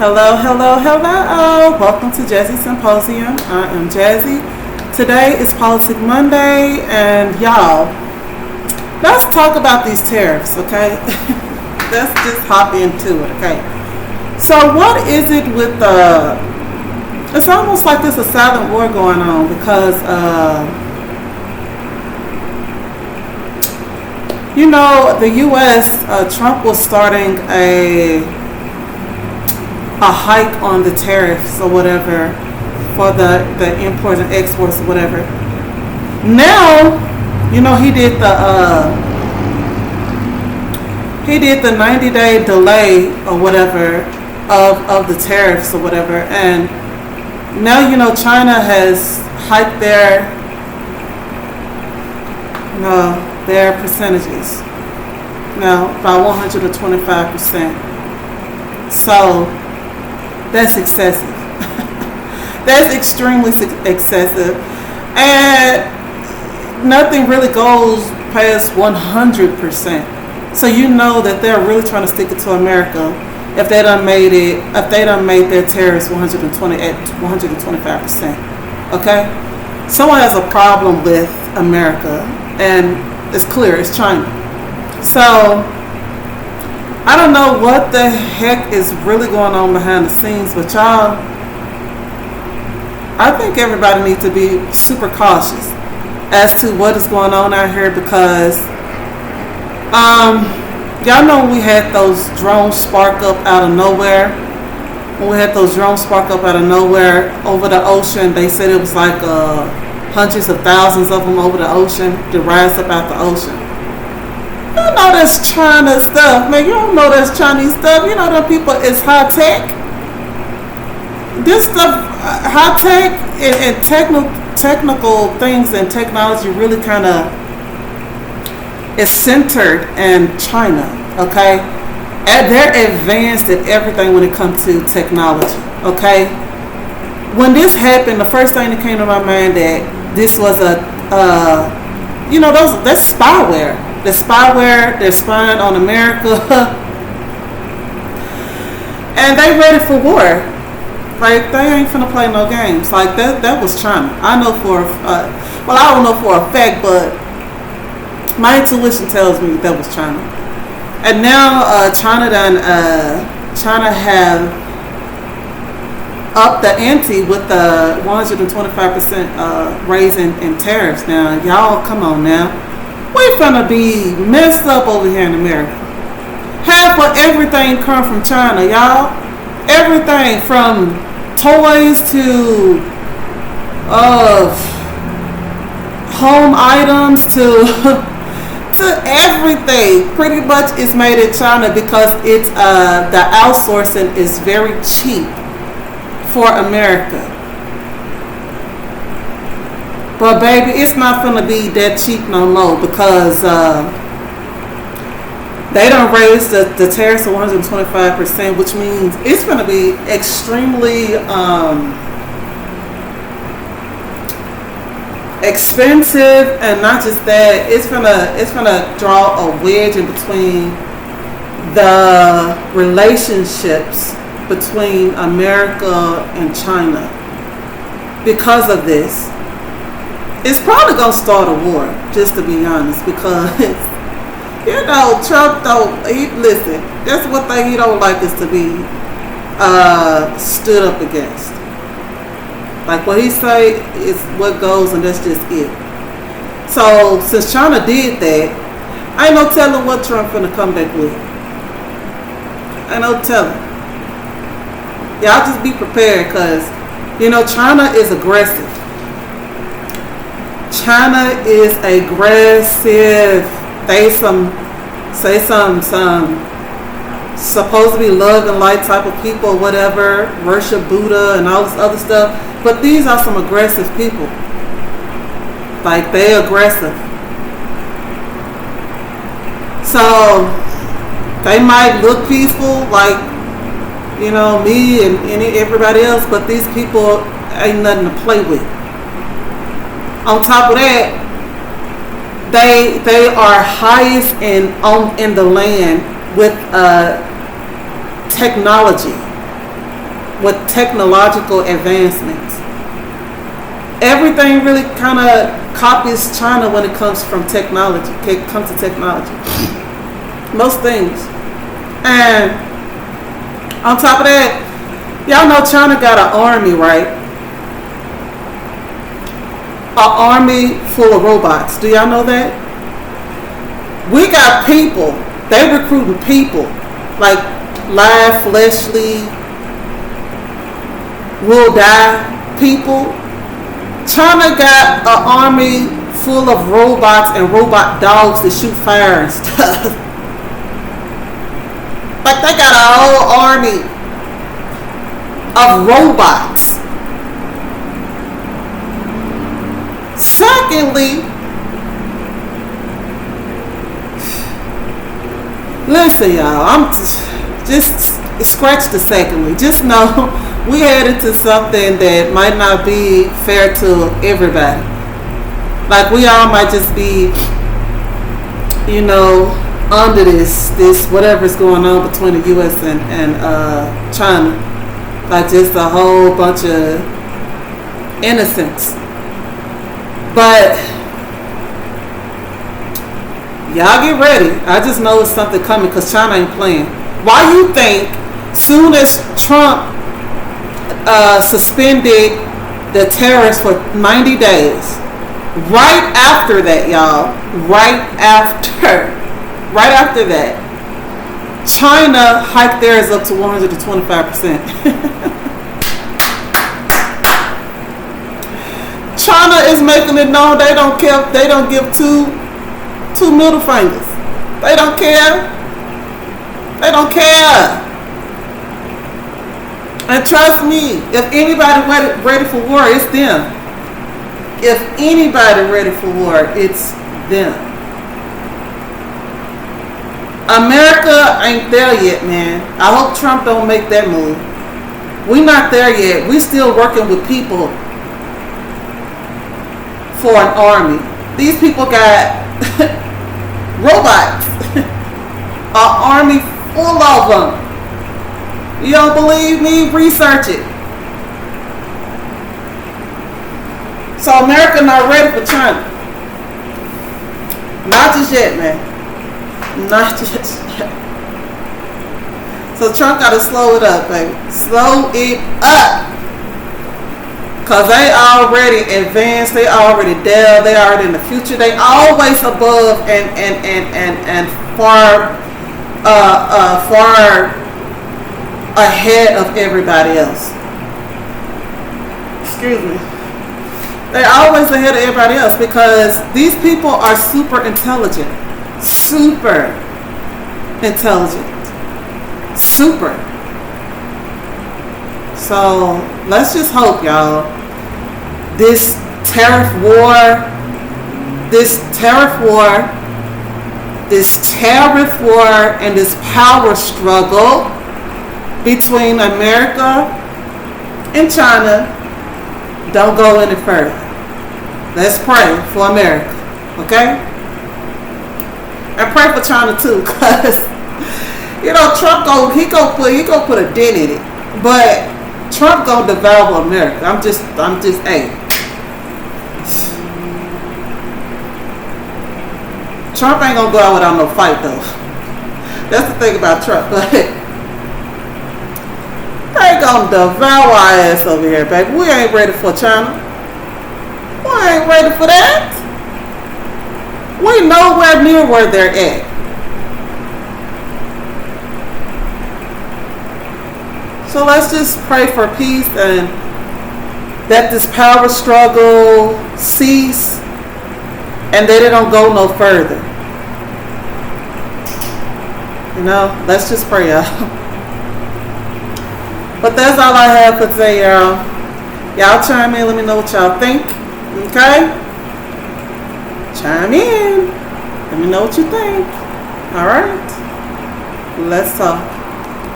Hello, hello, hello. Welcome to Jazzy Symposium. I am Jazzy. Today is Politic Monday, and y'all, let's talk about these tariffs, okay? Let's just hop into it, okay? So, what is it with the? It's almost like there's a silent war going on because, the U.S. Trump was starting a hike on the tariffs or whatever for the imports and exports or whatever. Now, he did the 90-day delay or whatever of the tariffs or whatever, and now China has hiked their percentages now by 125%. So that's excessive. That's extremely excessive, and nothing really goes past 100%. So that they're really trying to stick it to America if they done made their tariffs 125%. Okay, someone has a problem with America, and it's clear it's China. So I don't know what the heck is really going on behind the scenes, but y'all, I think everybody needs to be super cautious as to what is going on out here because y'all know when we had those drones spark up out of nowhere. When we had those drones spark up out of nowhere over the ocean, they said it was like hundreds of thousands of them over the ocean to rise up out the ocean. You know that's China stuff, man. You don't know that's Chinese stuff. You know them people is high tech. This stuff, high tech and technical things and technology really kind of is centered in China. Okay, and they're advanced at everything when it comes to technology. Okay, when this happened, the first thing that came to my mind that this was that's spyware. The spyware, they're spying on America, and they ready for war. Like they ain't finna play no games. Like that was China. I know I don't know for a fact, but my intuition tells me that was China. And now China have upped the ante with the 125% raise in tariffs. Now y'all, come on now. We finna be messed up over here in America. Half of everything come from China, y'all. Everything from toys to home items to everything pretty much is made in China because it's the outsourcing is very cheap for America. But baby, it's not gonna be that cheap no more because they don't raise the tariffs to 125%, which means it's gonna be extremely expensive, and not just that, it's gonna draw a wedge in between the relationships between America and China because of this. It's probably gonna start a war, just to be honest, because Trump listen. That's one thing he don't like is to be stood up against. Like what he say is what goes, and that's just it. So since China did that, ain't no telling what Trump finna come back with. Ain't no telling. Y'all just be prepared, because China is aggressive. China is aggressive. They say some supposed to be love and light type of people, whatever, worship Buddha and all this other stuff. But these are some aggressive people. Like they aggressive. So they might look peaceful, like me and everybody else, but these people ain't nothing to play with. On top of that, they are highest in the land with technology. with technological advancements. Everything really kind of copies China when it comes from technology. It comes to technology, most things. And on top of that, y'all know China got an army, right? An army full of robots. Do y'all know that? We got people. They recruiting people like live, fleshly, will die people. China got an army full of robots and robot dogs that shoot fire and stuff. Like they got a whole army of robots. Secondly, listen, y'all, I'm just scratch the secondly. Just know we headed to something that might not be fair to everybody. Like we all might just be, you know, under this whatever's going on between the U.S. and China. Like just a whole bunch of innocents. But y'all get ready. I just know it's something coming because China ain't playing. Why you think soon as Trump suspended the tariffs for 90 days, right after that, y'all, right after that, China hiked theirs up to 125%. China is making it known they don't care. They don't give two middle fingers. They don't care. They don't care. And trust me, if anybody ready for war, it's them. If anybody ready for war, it's them. America ain't there yet, man. I hope Trump don't make that move. We not there yet. We still working with people for an army. These people got robots. An army full of them. You don't believe me? Research it. So America not ready for China. Not just yet, man. Not just yet. So Trump got to slow it up, baby. Slow it up. Because they already advanced. They already there. They already in the future. They always above and far ahead of everybody else. Excuse me. They're always ahead of everybody else because these people are super intelligent. Super intelligent. Super. So let's just hope, y'all, this tariff war and this power struggle between America and China don't go any further. Let's pray for America, okay? And pray for China too, cause you know Trump he gonna put a dent in it, but Trump gonna devour America. I'm just hey. Trump ain't gonna go out without no fight though. That's the thing about Trump, but they gonna devour our ass over here, baby. We ain't ready for China. We ain't ready for that. We nowhere near where they're at. So let's just pray for peace and that this power struggle cease and that it don't go no further. You know, let's just pray, y'all. But that's all I have for today, y'all. Y'all chime in. Let me know what y'all think. Okay? Chime in. Let me know what you think. All right? Let's talk.